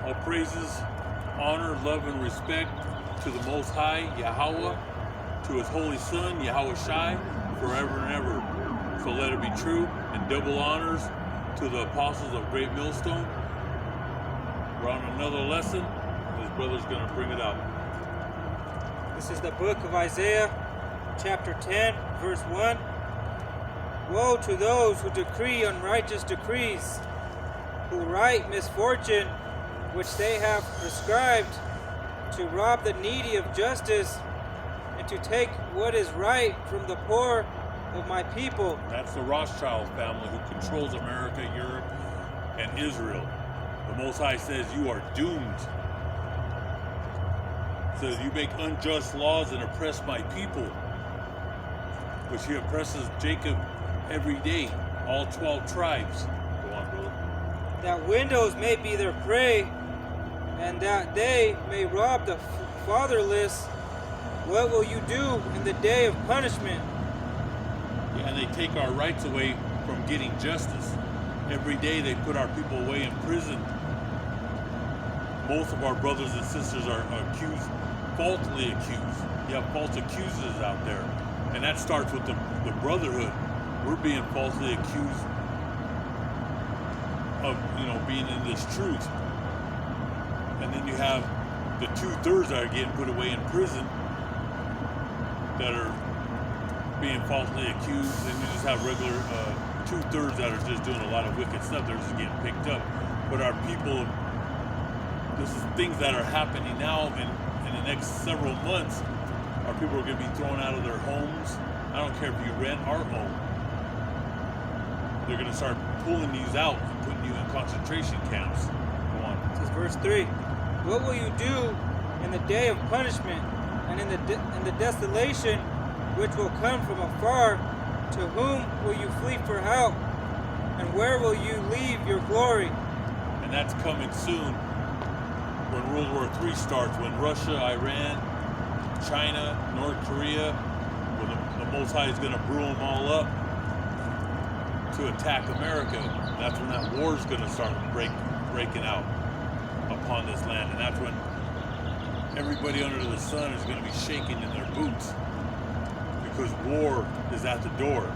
All praises, honor, love, and respect to the Most High, Yahweh, to His Holy Son, Yahweh Shai, forever and ever. So let it be true, and double honors to the apostles of Great Millstone. We're on another lesson. His brother's going to bring it out. This is the book of Isaiah, chapter 10, verse 1. Woe to those who decree unrighteous decrees, who write misfortune which they have prescribed, to rob the needy of justice, and to take what is right from the poor of my people. That's the Rothschild family who controls America, Europe, and Israel. The Most High says you are doomed. Says you make unjust laws and oppress my people, which He oppresses Jacob every day, all 12 tribes. Go on, brother. That widows may be their prey, and that they may rob the fatherless. What will you do in the day of punishment? Yeah, and they take our rights away from getting justice. Every day they put our people away in prison. Most of our brothers and sisters are accused, falsely accused. You have false accusers out there. And that starts with the brotherhood. We're being falsely accused of, being in this truth. And then you have the 2/3 that are getting put away in prison that are being falsely accused. And you just have regular 2/3 that are just doing a lot of wicked stuff. They're just getting picked up. But our people, this is things that are happening now. In the next several months, our people are going to be thrown out of their homes. I don't care if you rent or own. They're going to start pulling these out and putting you in concentration camps. Go on. This is verse 3. What will you do in the day of punishment, and in the desolation which will come from afar? To whom will you flee for help, and where will you leave your glory? And that's coming soon, when World War III starts, when Russia, Iran, China, North Korea, when the Most High is going to brew them all up to attack America. That's when that war is going to start breaking out upon this land. And that's when everybody under the sun is going to be shaking in their boots, because war is at the door.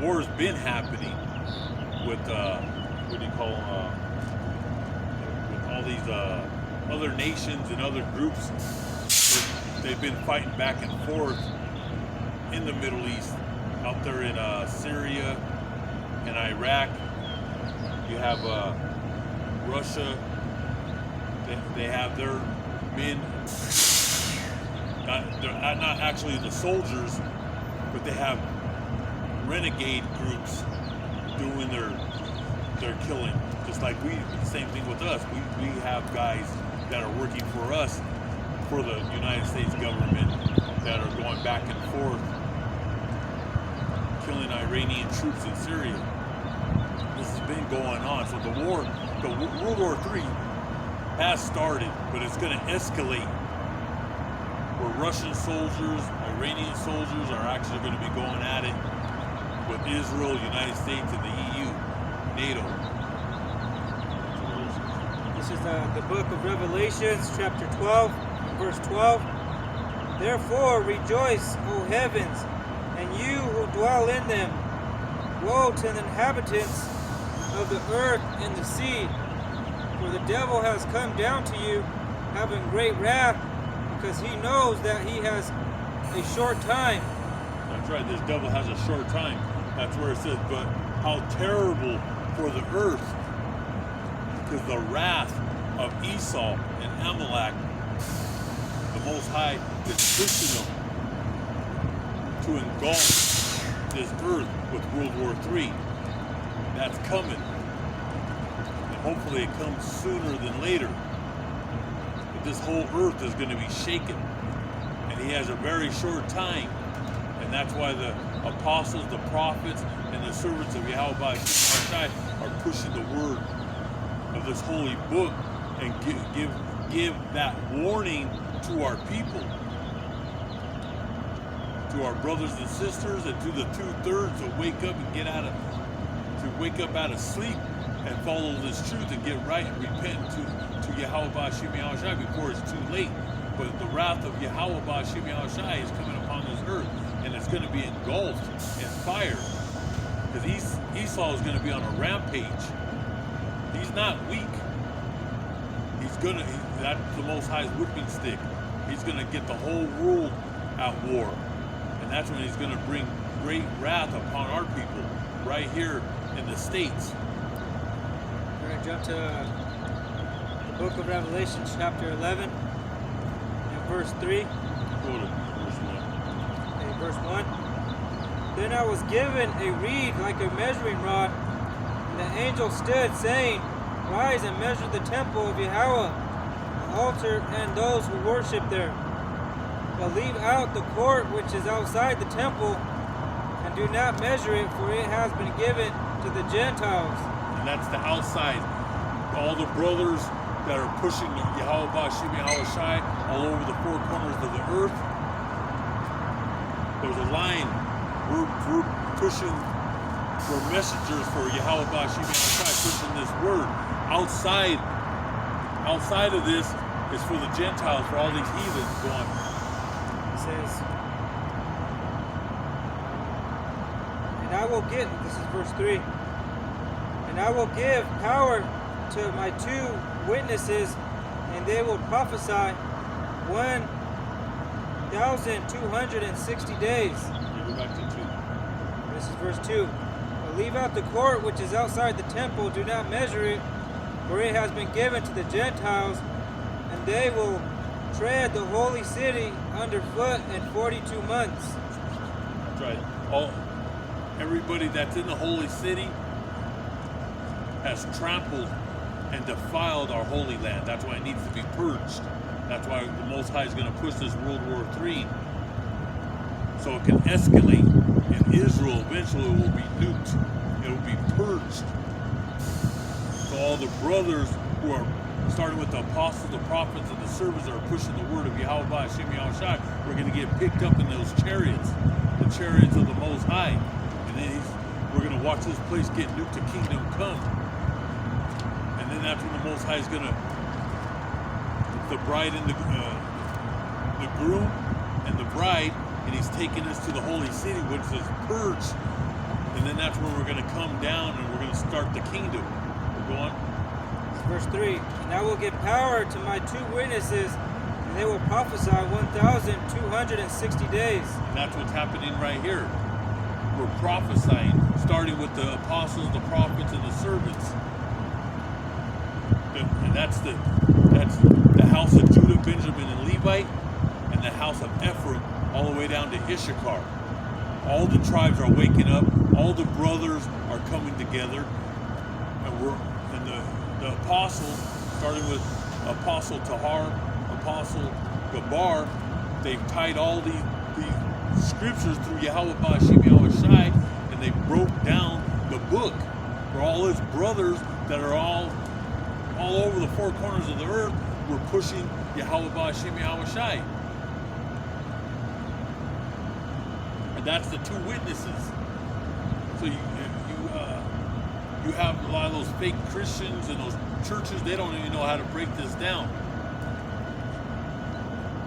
War has been happening with, what do you call them, with all these other nations and other groups. They've been fighting back and forth in the Middle East, out there in Syria and Iraq. You have Russia. They have their men, they're not actually the soldiers, but they have renegade groups doing their killing. Just like same thing with us. We have guys that are working for us, for the United States government, that are going back and forth, killing Iranian troops in Syria. This has been going on. So the World War III has started, but it's going to escalate, where Russian soldiers, Iranian soldiers are actually going to be going at it with Israel, United States, and the EU, NATO. This is the book of Revelations, chapter 12, verse 12. Therefore rejoice, O heavens, and you who dwell in them. Woe to the inhabitants of the earth and the sea, for the devil has come down to you, having great wrath, because he knows that he has a short time. That's right, this devil has a short time. That's where it says, but how terrible for the earth, because the wrath of Esau and Amalek, the Most High is pushing them to engulf this earth with World War III. That's coming. And hopefully it comes sooner than later. But this whole earth is going to be shaken. And he has a very short time. And that's why the apostles, the prophets, and the servants of Yahweh are pushing the word of this holy book and give that warning to our people, to our brothers and sisters, and to the 2/3 to wake up and get out of, to wake up out of sleep and follow this truth and get right and repent to Yahweh Ba'Shem Yahushai before it's too late. But the wrath of Yahweh Ba'Shem Yahushai is coming upon this earth, and it's going to be engulfed in fire. Because Esau is going to be on a rampage. He's not weak. That's the Most High's whipping stick. He's going to get the whole world at war. And that's when he's going to bring great wrath upon our people right here in the States. We're going to jump to the book of Revelation, chapter 11, and verse 3. Go to verse 1. Okay, verse 1. Then I was given a reed like a measuring rod, and the angel stood, saying, Rise and measure the temple of Yahweh, the altar, and those who worship there. But leave out the court which is outside the temple, and do not measure it, for it has been given to the Gentiles. And that's the outside. All the brothers that are pushing Yahweh Ba'Shem Yahushai all over the four corners of the earth. There's a line. We're pushing, we're messengers for Yahweh Ba'Shem Yahushai, pushing this word. Outside of this is for the Gentiles, for all these heathens going. It says, and I will give, this is verse 3, and I will give power to my 2 witnesses, and they will prophesy 1,260 days. You go back to 2. This is verse 2. But leave out the court which is outside the temple, do not measure it, for it has been given to the Gentiles, and they will tread the holy city underfoot in 42 months. That's right. Everybody that's in the holy city has trampled and defiled our holy land. That's why it needs to be purged. That's why the Most High is going to push this World War III, so it can escalate, and Israel eventually will be nuked. It will be purged. So all the brothers who are starting with the apostles, the prophets, and the servants that are pushing the word of Yahweh Ba'Shem Yahushai, we're going to get picked up in those chariots, the chariots of the Most High, and then we're going to watch this place get nuked to kingdom come. And then that's when the Most High is going to, the bride and the groom and the bride, and he's taking us to the holy city, which is purged. And then that's when we're going to come down and we're going to start the kingdom. We're going. Verse 3, and I will give power to my 2 witnesses, and they will prophesy 1,260 days. And that's what's happening right here. We're prophesying, starting with the apostles, the prophets, and the servants. And that's the house of Judah, Benjamin, and Levite, and the house of Ephraim, all the way down to Issachar. All the tribes are waking up. All the brothers are coming together, and the apostles, starting with Apostle Tahar, Apostle Gabar, they've tied all these scriptures through Yahweh Ba'Shem Yahushai, and they broke down the book for all his brothers that are all over the four corners of the earth. We're pushing Yahweh Ba'Shem Yahushai. And that's the 2 witnesses. So you have a lot of those fake Christians and those churches, they don't even know how to break this down.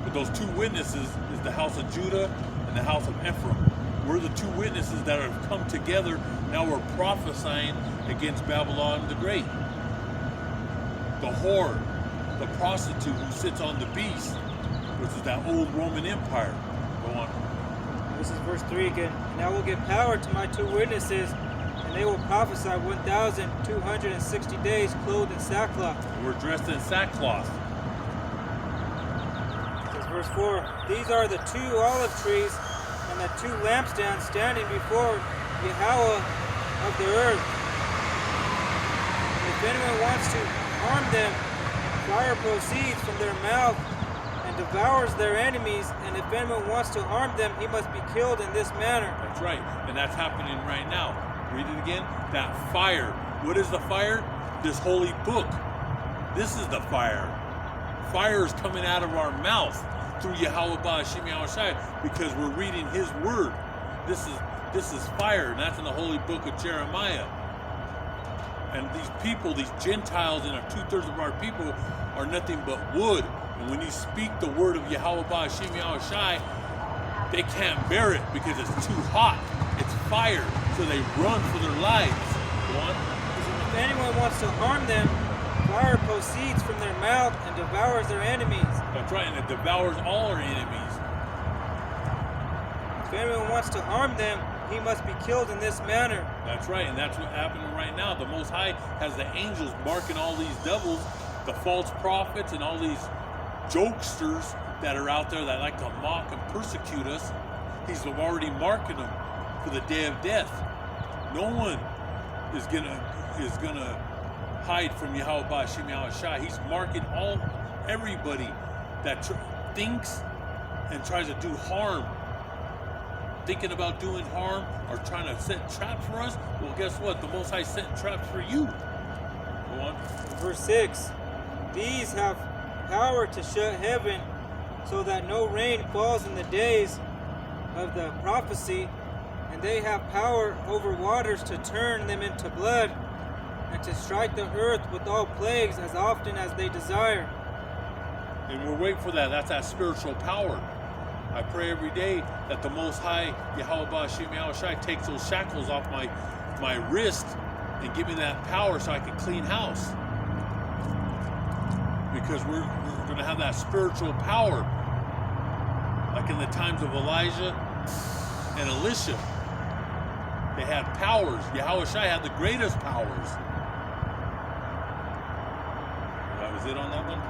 But those 2 witnesses is the house of Judah and the house of Ephraim. We're the 2 witnesses that have come together. Now we're prophesying against Babylon the Great. The whore, the prostitute who sits on the beast, which is that old Roman Empire. Go on. This is verse 3 again. And I will give power to my 2 witnesses, and they will prophesy 1,260 days clothed in sackcloth. We're dressed in sackcloth. This is verse 4. These are the 2 olive trees and the 2 lampstands standing before Yahweh of the earth. And if anyone wants to harm them, fire proceeds from their mouth and devours their enemies, and if anyone wants to harm them, he must be killed in this manner. That's right, and that's happening right now. Read it again. That fire. What is the fire? This holy book. This is the fire. Fire is coming out of our mouth through Yahweh Ba'Shem Yahushai because we're reading his word. This is fire, and that's in the holy book of Jeremiah. And these people, these Gentiles, and 2/3 of our people are nothing but wood. And when you speak the word of Yahweh Ba'Shem Yahweh Shai, they can't bear it because it's too hot. It's fire. So they run for their lives. Go on. If anyone wants to harm them, fire proceeds from their mouth and devours their enemies. That's right, and it devours all our enemies. If anyone wants to harm them, he must be killed in this manner. That's right, and that's what's happening right now. The Most High has the angels marking all these devils, the false prophets, and all these jokesters that are out there that like to mock and persecute us. He's already marking them for the day of death. No one is gonna hide from Yahweh Ba'Shem Yahweh Shai. He's marking everybody that thinks and tries to do harm, thinking about doing harm or trying to set traps for us. Well, guess what? The Most High set traps for you. Go on. Verse 6. These have power to shut heaven so that no rain falls in the days of the prophecy, and they have power over waters to turn them into blood, and to strike the earth with all plagues as often as they desire. And we're waiting for that. That's that spiritual power. I pray every day that the Most High, Yahweh Ba'Shem Yahweh Shai, takes those shackles off my wrist and give me that power so I can clean house. Because we're going to have that spiritual power. Like in the times of Elijah and Elisha. They had powers. Yahweh Shai had the greatest powers. That was it on that one?